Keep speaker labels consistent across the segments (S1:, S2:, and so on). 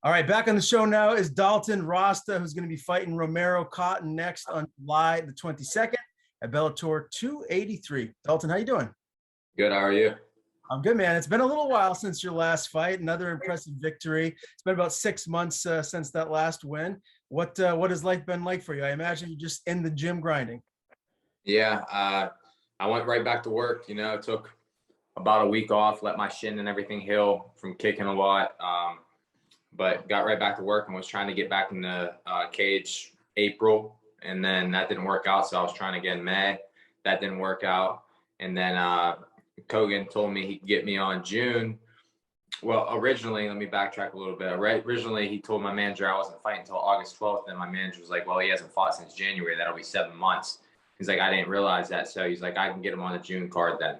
S1: All right, back on the show now is Dalton Rosta, who's going to be fighting Romero Cotton next on July the 22nd at Bellator 283. Dalton, how you doing?
S2: Good. How are you?
S1: I'm good, man. It's been a little while since your last fight. Another impressive victory. It's been about 6 months since that last win. What has life been like for you? I imagine you're just in the gym grinding.
S2: Yeah, I went right back to work. Took about a week off, let my shin and everything heal from kicking a lot. But got right back to work and was trying to get back in the cage April, and then that didn't work out. So I was trying to get in May. That didn't work out. And then Kogan told me he could get me on June. Well, originally, let me backtrack a little bit. Originally, he told my manager I wasn't fighting until August 12th. And my manager was like, well, he hasn't fought since January. That'll be 7 months. He's like, I didn't realize that. So he's like, I can get him on the June card then.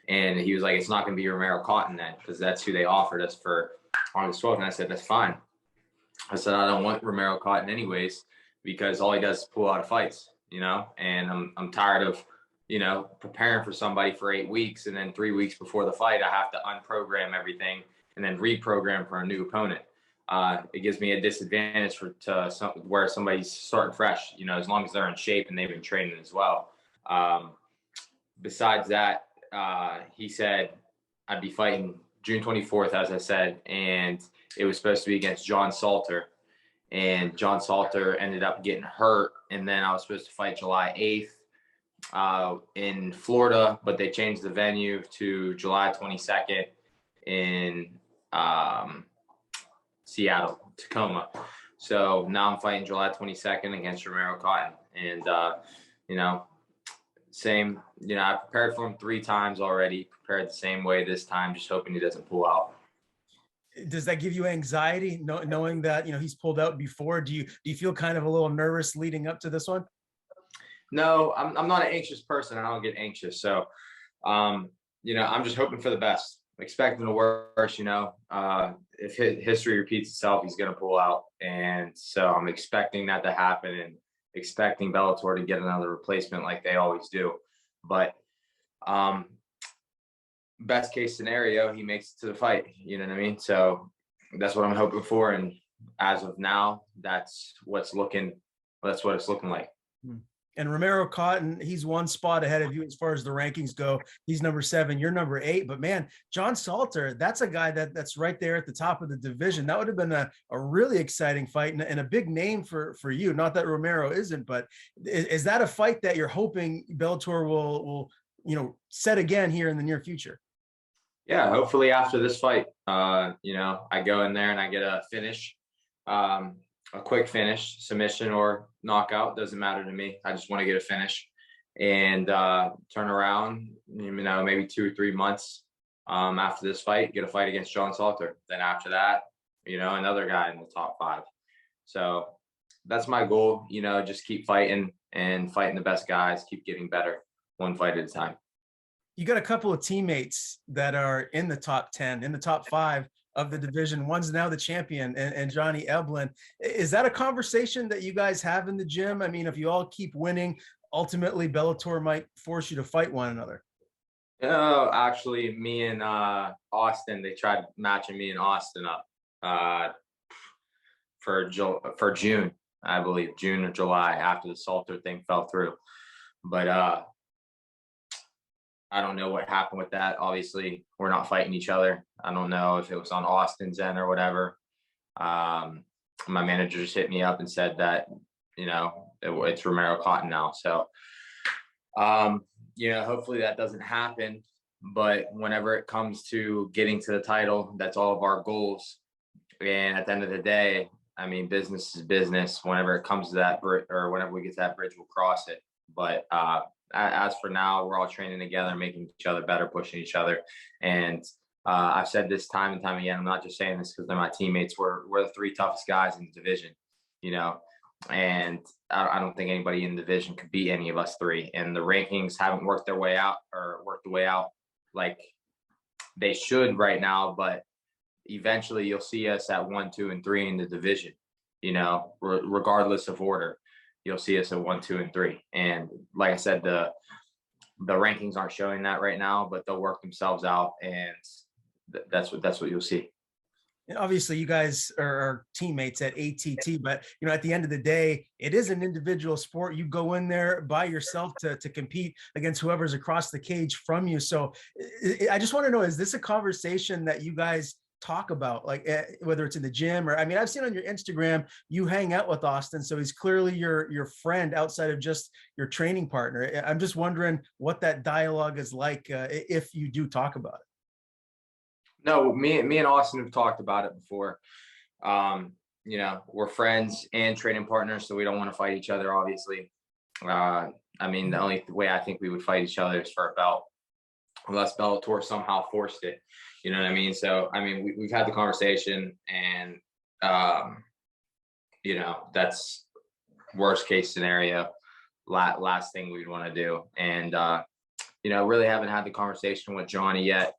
S2: And he was like, it's not going to be Romero Cotton then, because that's who they offered us for August 12th. And I said, that's fine. I said, I don't want Romero Cotton anyways, because all he does is pull out of fights, and I'm tired of, preparing for somebody for 8 weeks. And then 3 weeks before the fight, I have to unprogram everything and then reprogram for a new opponent. It gives me a disadvantage where somebody's starting fresh, as long as they're in shape and they've been training as well. Besides that, he said I'd be fighting June 24th, as I said, and it was supposed to be against John Salter. And John Salter ended up getting hurt, and then I was supposed to fight July 8th in Florida, but they changed the venue to July 22nd in Seattle, Tacoma. So now I'm fighting July 22nd against Romero Cotton. And, same, I prepared for him 3 times already, prepared the same way this time, just hoping he doesn't pull out.
S1: Does that give you anxiety knowing that, he's pulled out before? Do you feel kind of a little nervous leading up to this one?
S2: No, I'm not an anxious person. I don't get anxious. So, I'm just hoping for the best, expecting the worst. If history repeats itself, he's going to pull out. And so I'm expecting that to happen and expecting Bellator to get another replacement like they always do. But best case scenario, he makes it to the fight. You know what I mean? So that's what I'm hoping for. And as of now, that's what it's looking like.
S1: And Romero Cotton, he's 1 spot ahead of you as far as the rankings go. He's number 7, you're number 8. But man, John Salter, that's a guy that's right there at the top of the division. That would have been a really exciting fight and a big name for you. Not that Romero isn't, but is that a fight that you're hoping Bellator will set again here in the near future?
S2: Yeah, hopefully after this fight, I go in there and I get a finish. A quick finish, submission or knockout, doesn't matter to me. I just want to get a finish and turn around, maybe 2 or 3 months after this fight, get a fight against John Salter. Then after that, another guy in the top 5. So that's my goal, just keep fighting and fighting the best guys, keep getting better 1 fight at a time.
S1: You got a couple of teammates that are in the top 10, in the top 5 of the division. One's now the champion and Johnny Eblin. Is that a conversation that you guys have in the gym? I mean, if you all keep winning, ultimately Bellator might force you to fight one another.
S2: Actually, me and Austin, they tried matching me and Austin up for June, I believe, June or July, after the Salter thing fell through. But I don't know what happened with that. Obviously, we're not fighting each other. I don't know if it was on Austin's end or whatever. My manager just hit me up and said that, it's Romero Cotton now. So, hopefully that doesn't happen. But whenever it comes to getting to the title, that's all of our goals. And at the end of the day, I mean, business is business. Whenever it comes to that, or whenever we get to that bridge, we'll cross it. But as for now, we're all training together, making each other better, pushing each other. And I've said this time and time again, I'm not just saying this because they're my teammates. We're the 3 toughest guys in the division, and I don't think anybody in the division could beat any of us 3. And the rankings haven't worked the way out like they should right now. But eventually you'll see us at 1, 2, and 3 in the division, regardless of order. You'll see us at 1, 2, and 3. And like I said, the rankings aren't showing that right now, but they'll work themselves out, and that's what you'll see.
S1: And obviously, you guys are teammates at ATT, but at the end of the day, it is an individual sport. You go in there by yourself to compete against whoever's across the cage from you. So, I just want to know: is this a conversation that you guys talk about, like whether it's in the gym or? I mean, I've seen on your Instagram you hang out with Austin, so he's clearly your friend outside of just your training partner. I'm just wondering what that dialogue is like if you do talk about it.
S2: No, me and Austin have talked about it before. We're friends and training partners, so we don't want to fight each other, obviously. I mean, the only way I think we would fight each other is for a belt, unless Bellator somehow forced it. You know what I mean? So, I mean, we've had the conversation, and that's worst case scenario, last thing we'd want to do. And really haven't had the conversation with Johnny yet.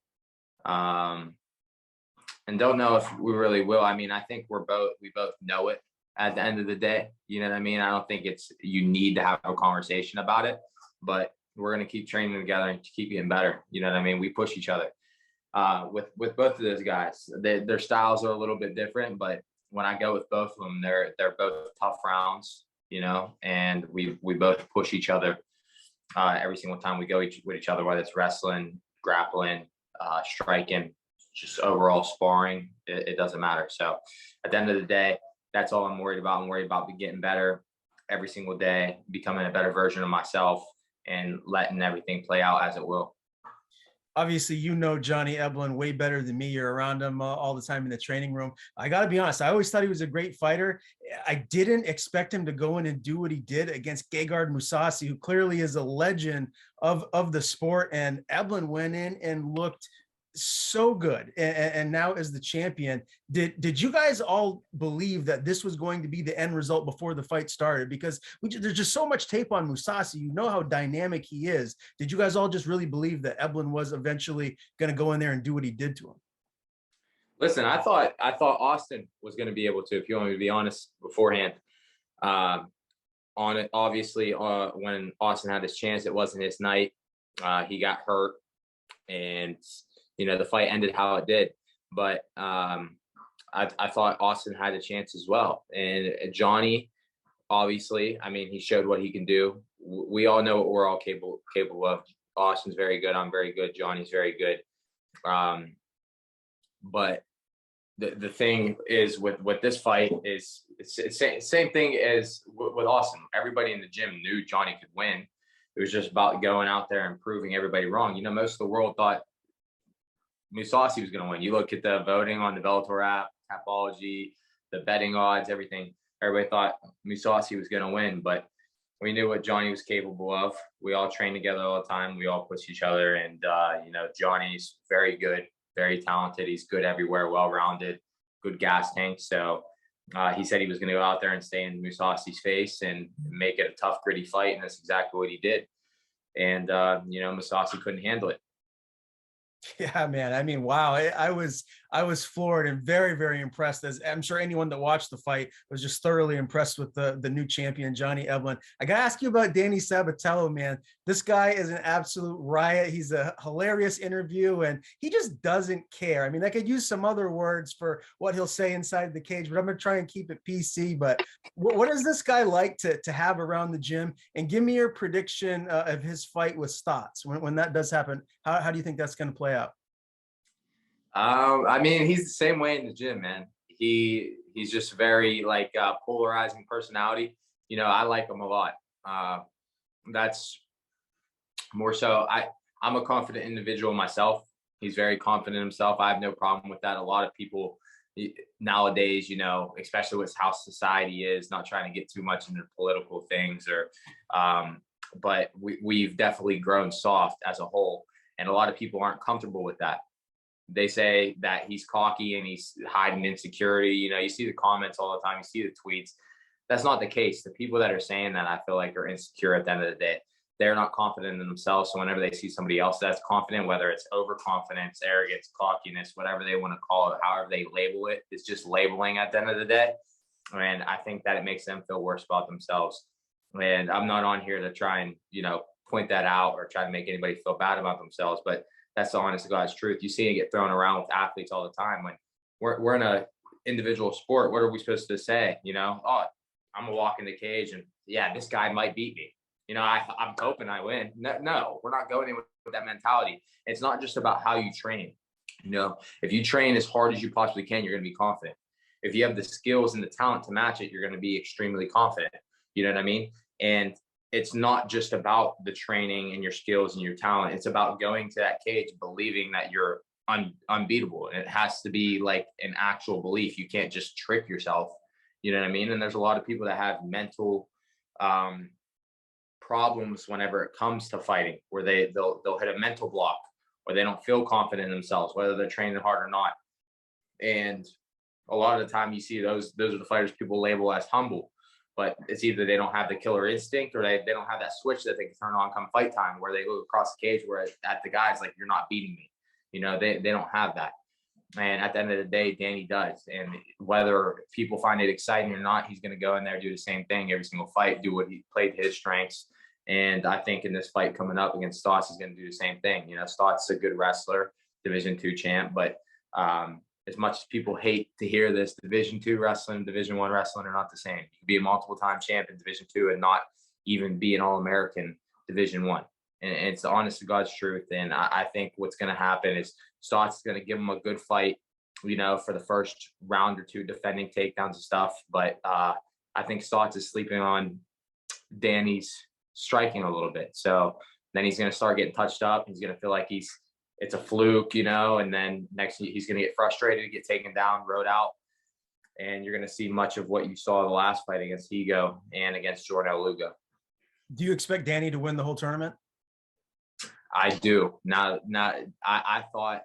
S2: And don't know if we really will. I mean, I think we both know it at the end of the day. You know what I mean? I don't think you need to have a conversation about it, but we're going to keep training together and keep getting better. You know what I mean? We push each other. With both of those guys, their styles are a little bit different, but when I go with both of them, they're both tough rounds, and we both push each other every single time we go with each other, whether it's wrestling, grappling, striking, just overall sparring. It doesn't matter. So at the end of the day, that's all I'm worried about. I'm worried about getting better every single day, becoming a better version of myself, and letting everything play out as it will.
S1: Obviously, Johnny Eblen way better than me. You're around him all the time in the training room. I got to be honest, I always thought he was a great fighter. I didn't expect him to go in and do what he did against Gegard Mousasi, who clearly is a legend of the sport. And Eblen went in and looked so good, and now as the champion. Did you guys all believe that this was going to be the end result before the fight started? Because there's just so much tape on Mousasi. How dynamic he is. Did you guys all just really believe that Eblen was eventually going to go in there and do what he did to him?
S2: Listen, I thought Austin was going to be able to, if you want me to be honest, beforehand. On it, obviously, when Austin had his chance, it wasn't his night. He got hurt, and the fight ended how it did. But I thought Austin had a chance as well. And Johnny, obviously, I mean, he showed what he can do. We all know what we're all capable of. Austin's very good. I'm very good. Johnny's very good. But the thing is with this fight is it's same thing as with Austin. Everybody in the gym knew Johnny could win. It was just about going out there and proving everybody wrong. Most of the world thought Mousasi was going to win. You look at the voting on the Bellator app, Tapology, the betting odds, everything. Everybody thought Mousasi was going to win, but we knew what Johnny was capable of. We all train together all the time. We all push each other, and Johnny's very good, very talented. He's good everywhere, well-rounded, good gas tank. So he said he was going to go out there and stay in Mousasi's face and make it a tough, gritty fight, and that's exactly what he did. And Mousasi couldn't handle it.
S1: Yeah, man. I mean, wow. I was floored and very, very impressed. As I'm sure anyone that watched the fight was just thoroughly impressed with the new champion, Johnny Eblen. I got to ask you about Danny Sabatello, man. This guy is an absolute riot. He's a hilarious interview, and he just doesn't care. I mean, I could use some other words for what he'll say inside the cage, but I'm going to try and keep it PC. But what is this guy like to have around the gym? And give me your prediction of his fight with Stotts when that does happen. How do you think that's going to play out?
S2: I mean, he's the same way in the gym, man. He's just very polarizing personality. I like him a lot. That's more so. I'm a confident individual myself. He's very confident in himself. I have no problem with that. A lot of people nowadays, especially with how society is, not trying to get too much into political things but we've definitely grown soft as a whole. And a lot of people aren't comfortable with that. They say that he's cocky and he's hiding insecurity. You see the comments all the time. You see the tweets. That's not the case. The people that are saying that, I feel like, are insecure at the end of the day. They're not confident in themselves. So whenever they see somebody else that's confident, whether it's overconfidence, arrogance, cockiness, whatever they want to call it, however they label it, it's just labeling at the end of the day. And I think that it makes them feel worse about themselves. And I'm not on here to try and, point that out or try to make anybody feel bad about themselves. But that's the honest to God's truth. You see it get thrown around with athletes all the time. we're in a individual sport. What are we supposed to say? You know, oh, I'm gonna walk in the cage and yeah, this guy might beat me. You know, I'm hoping I win. No, we're not going in with that mentality. It's not just about how you train. You know, if you train as hard as you possibly can, you're going to be confident. If you have the skills and the talent to match it, you're going to be extremely confident. You know what I mean? And it's not just about the training and your skills and your talent. It's about going to that cage, believing that you're unbeatable. And it has to be like an actual belief. You can't just trick yourself. You know what I mean? And there's a lot of people that have mental problems whenever it comes to fighting, where they'll hit a mental block, or they don't feel confident in themselves, whether they're training hard or not. And a lot of the time you see those are the fighters people label as humble, but it's either they don't have the killer instinct or they don't have that switch that they can turn on come fight time, where they look across the cage where at the guys like, you're not beating me. You know, they don't have that. And at the end of the day, Danny does. And whether people find it exciting or not, he's going to go in there, do the same thing every single fight, do what he played his strengths. And I think in this fight coming up against Stotts, he's going to do the same thing. You know, Stotts is a good wrestler, Division II champ, but as much as people hate to hear this, Division II wrestling, Division I wrestling are not the same. You can be a multiple-time champ in Division II and not even be an All-American Division I. And it's the honest to God's truth. And I think what's going to happen is Stotts is going to give him a good fight, you know, for the first round or two, defending takedowns and stuff. But I think Stotts is sleeping on Danny's striking a little bit. So then he's going to start getting touched up. He's going to feel like it's a fluke, you know, and then next he's going to get frustrated, get taken down, rode out. And you're going to see much of what you saw the last fight against Higo and against Jarrell Lugo.
S1: Do you expect Danny to win the whole tournament?
S2: I do. I thought,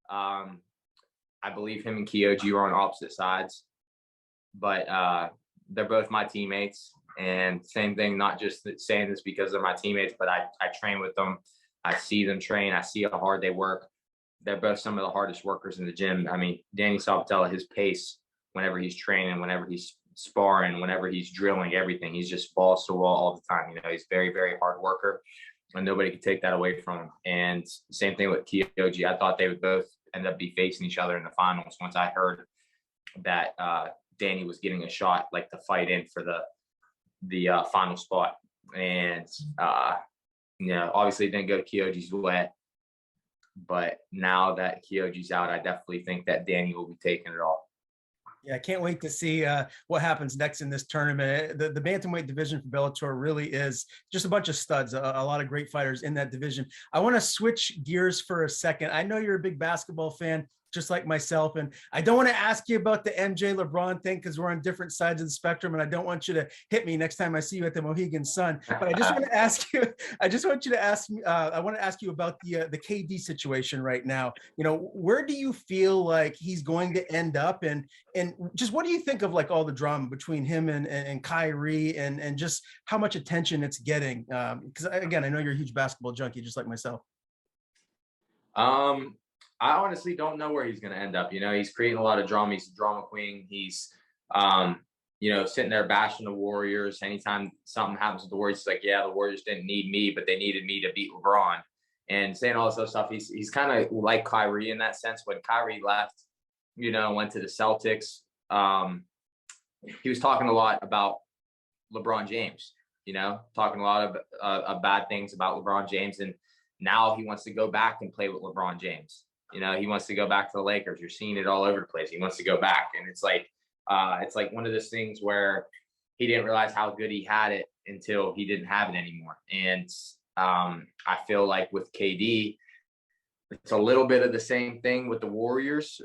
S2: I believe him and Kyoji were on opposite sides, but they're both my teammates. And same thing, not just saying this because they're my teammates, but I train with them. I see them train. I see how hard they work. They're both some of the hardest workers in the gym. I mean, Danny Sabatello, his pace, whenever he's training, whenever he's sparring, whenever he's drilling, everything, he's just balls to the wall all the time. You know, he's very, very hard worker. And nobody could take that away from him. And same thing with Kyoji. I thought they would both end up be facing each other in the finals once I heard that Danny was getting a shot, like to fight in for the final spot. And, you know, obviously it didn't go Kyoji's way. But now that Kyoji's out, I definitely think that Danny will be taking it all.
S1: Yeah, I can't wait to see what happens next in this tournament. The bantamweight division for Bellator really is just a bunch of studs, a lot of great fighters in that division. I want to switch gears for a second. I know you're a big basketball fan, just like myself, and I don't want to ask you about the MJ LeBron thing because we're on different sides of the spectrum, and I don't want you to hit me next time I see you at the Mohegan Sun. But I just want to ask you. I just want you to ask me. I want to ask you about the KD situation right now. You know, where do you feel like he's going to end up, and just what do you think of like all the drama between him and Kyrie, and just how much attention it's getting? Because again, I know you're a huge basketball junkie, just like myself.
S2: I honestly don't know where he's going to end up. You know, he's creating a lot of drama. He's a drama queen. He's, you know, sitting there bashing the Warriors. Anytime something happens with the Warriors, he's like, yeah, the Warriors didn't need me, but they needed me to beat LeBron. And saying all this other stuff. He's kind of like Kyrie in that sense. When Kyrie left, you know, went to the Celtics, he was talking a lot about LeBron James, you know, talking a lot of bad things about LeBron James. And now he wants to go back and play with LeBron James. You know, he wants to go back to the Lakers. You're seeing it all over the place. He wants to go back. And it's like one of those things where he didn't realize how good he had it until he didn't have it anymore. And I feel like with KD, it's a little bit of the same thing with the Warriors,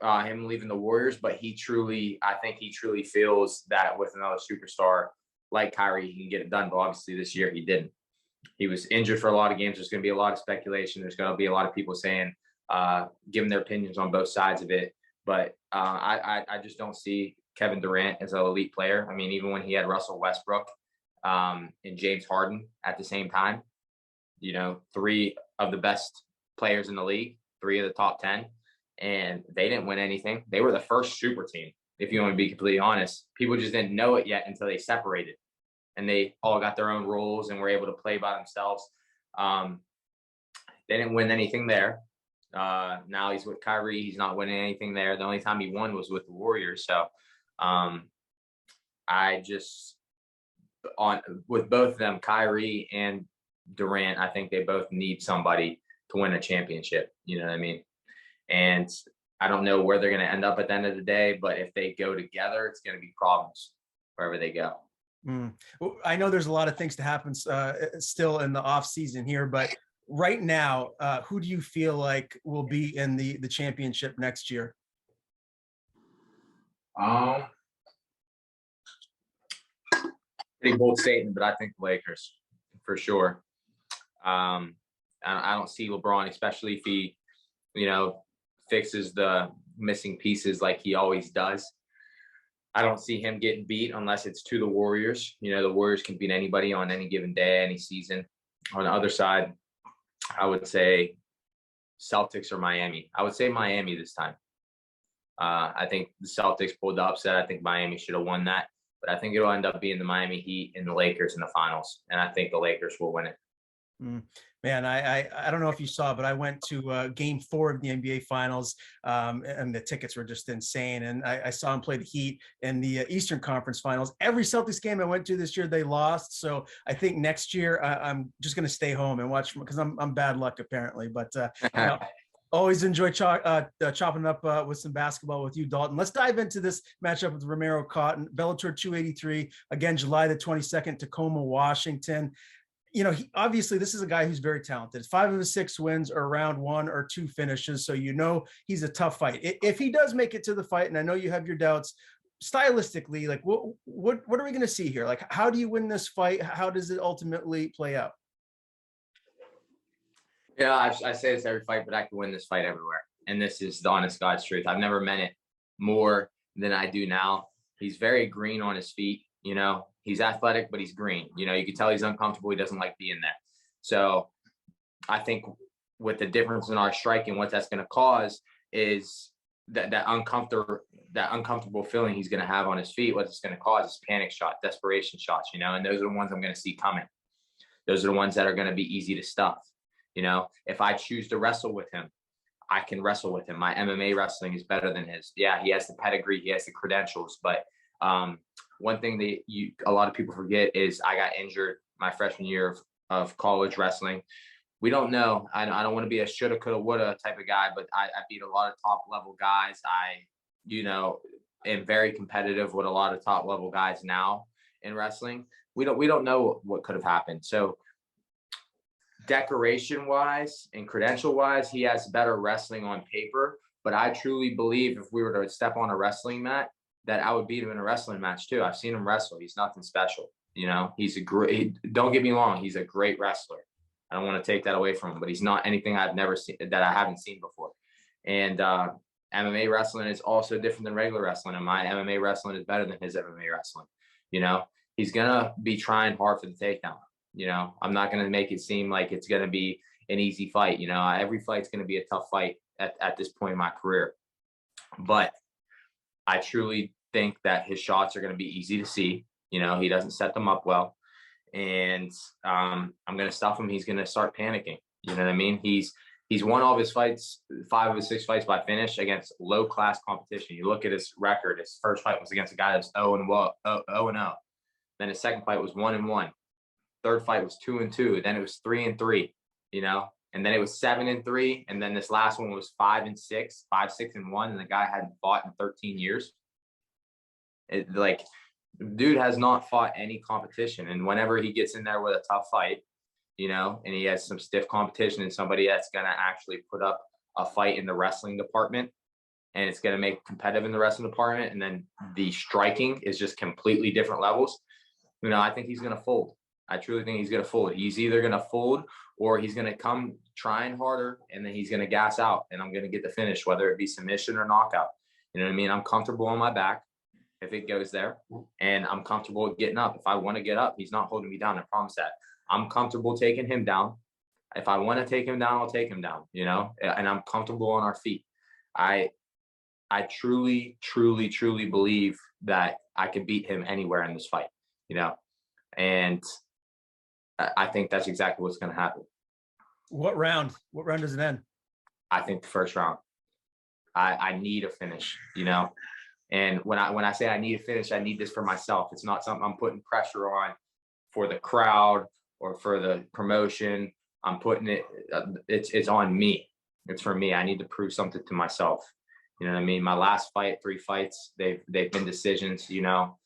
S2: him leaving the Warriors, but I think he truly feels that with another superstar like Kyrie, he can get it done. But obviously this year he didn't. He was injured for a lot of games. There's going to be a lot of speculation. There's going to be a lot of people saying, giving their opinions on both sides of it. But I just don't see Kevin Durant as an elite player. I mean, even when he had Russell Westbrook and James Harden at the same time, you know, three of the best players in the league, three of the top 10, and they didn't win anything. They were the first super team, if you want to be completely honest. People just didn't know it yet until they separated. And they all got their own roles and were able to play by themselves. They didn't win anything there. Now he's with Kyrie. He's not winning anything there. The only time he won was with the Warriors. So I just with both of them, Kyrie and Durant, I think they both need somebody to win a championship. You know what I mean? And I don't know where they're going to end up at the end of the day, but if they go together, it's going to be problems wherever they go.
S1: Well, I know there's a lot of things to happen still in the off season here, but right now, who do you feel like will be in the championship next year?
S2: Pretty bold statement, but I think the Lakers for sure. I don't see LeBron, especially if he, fixes the missing pieces like he always does. I don't see him getting beat unless it's to the Warriors. The Warriors can beat anybody on any given day, any season. On the other side, I would say Celtics or Miami. I would say Miami this time. I think the Celtics pulled the upset. I think Miami should have won that. But I think it'll end up being the Miami Heat and the Lakers in the finals. And I think the Lakers will win it.
S1: Man, I don't know if you saw, but I went to Game 4 of the NBA Finals, and the tickets were just insane. And I saw him play the Heat in the Eastern Conference Finals. Every Celtics game I went to this year, they lost. So I think next year I'm just going to stay home and watch because I'm bad luck apparently. But always enjoy chopping up with some basketball with you, Dalton. Let's dive into this matchup with Romero Cotton, Bellator 283, again, July the 22nd, Tacoma, Washington. Obviously this is a guy who's very talented. 5 of his 6 wins are round 1 or 2 finishes. So, he's a tough fight. If he does make it to the fight, and I know you have your doubts, stylistically, like what are we going to see here? Like, how do you win this fight? How does it ultimately play out?
S2: Yeah, I say this every fight, but I can win this fight everywhere. And this is the honest God's truth. I've never meant it more than I do now. He's very green on his feet. He's athletic, but he's green. You can tell he's uncomfortable. He doesn't like being there. So I think with the difference in our striking, what that's going to cause is that uncomfortable feeling he's going to have on his feet. What it's going to cause is panic shots, desperation shots, and those are the ones I'm going to see coming. Those are the ones that are going to be easy to stuff. If I choose to wrestle with him, I can wrestle with him. My MMA wrestling is better than his. Yeah, he has the pedigree, he has the credentials, but one thing that a lot of people forget is I got injured my freshman year of college wrestling. We don't know. I don't want to be a shoulda, coulda, woulda type of guy, but I beat a lot of top level guys. I am very competitive with a lot of top level guys now in wrestling. We don't know what could have happened. So decoration wise and credential wise, he has better wrestling on paper, but I truly believe if we were to step on a wrestling mat, that I would beat him in a wrestling match too. I've seen him wrestle. He's nothing special. He's don't get me wrong. He's a great wrestler. I don't want to take that away from him, but he's not anything I've never seen that I haven't seen before. And MMA wrestling is also different than regular wrestling. And my MMA wrestling is better than his MMA wrestling. He's going to be trying hard for the takedown. I'm not going to make it seem like it's going to be an easy fight. Every fight's going to be a tough fight at this point in my career. But I truly think that his shots are going to be easy to see. He doesn't set them up well. And I'm going to stuff him. He's going to start panicking. You know what I mean? He's won all of his fights, 5 of his 6 fights by finish against low-class competition. You look at his record. His first fight was against a guy that's 0-0. Then his second fight was 1-1. Third fight was 2-2. Then it was 3-3, and then it was 7-3. And then this last one was 5-6, 5-6-1. And the guy hadn't fought in 13 years. Dude has not fought any competition. And whenever he gets in there with a tough fight, and he has some stiff competition and somebody that's going to actually put up a fight in the wrestling department, and it's going to make competitive in the wrestling department, and then the striking is just completely different levels, I think he's going to fold. I truly think he's going to fold. He's either going to fold or he's going to come trying harder, and then he's going to gas out, and I'm going to get the finish, whether it be submission or knockout. You know what I mean? I'm comfortable on my back if it goes there, and I'm comfortable getting up. If I want to get up, he's not holding me down. I promise that. I'm comfortable taking him down. If I want to take him down, I'll take him down, and I'm comfortable on our feet. I truly, truly, truly believe that I could beat him anywhere in this fight, and I think that's exactly what's going to happen.
S1: What round does it end?
S2: I think the first round. I need a finish, you know. And when I say I need a finish, I need this for myself. It's not something I'm putting pressure on for the crowd or for the promotion. I'm putting it. It's on me. It's for me. I need to prove something to myself. You know what I mean? My last fight, 3 fights, they've been decisions. You know,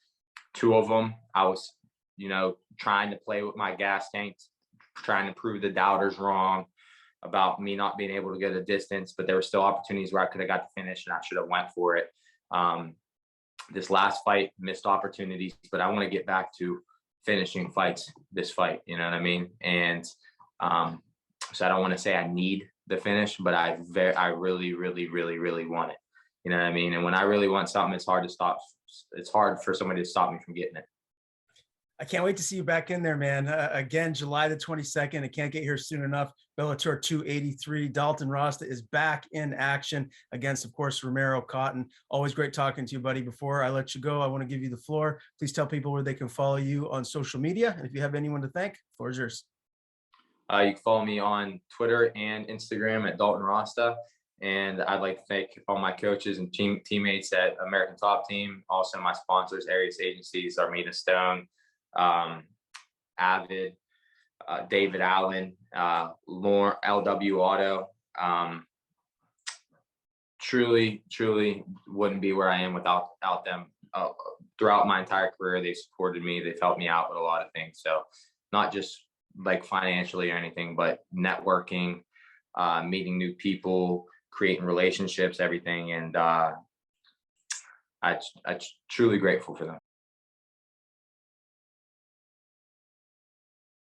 S2: 2 of them I was, you know, trying to play with my gas tanks, trying to prove the doubters wrong about me not being able to get a distance, but there were still opportunities where I could have got the finish and I should have went for it. This last fight, missed opportunities, but I want to get back to finishing fights this fight, you know what I mean? And so I don't want to say I need the finish, but I really, really, really, really want it. You know what I mean? And when I really want something, it's hard to stop. It's hard for somebody to stop me from getting it.
S1: I can't wait to see you back in there, man. Again, July the 22nd. I can't get here soon enough. Bellator 283. Dalton Rosta is back in action against, of course, Romero Cotton. Always great talking to you, buddy. Before I let you go, I want to give you the floor. Please tell people where they can follow you on social media. And if you have anyone to thank, the floor is yours.
S2: You can follow me on Twitter and Instagram at Dalton Rosta. And I'd like to thank all my coaches and teammates at American Top Team. Also my sponsors, Arias Agencies, Armida Stone, Avid, David Allen, Lauren, LW Auto. Truly wouldn't be where I am without them. Throughout my entire career, they supported me. They've helped me out with a lot of things. So not just like financially or anything, but networking, meeting new people, creating relationships, everything. And I'm truly grateful for them.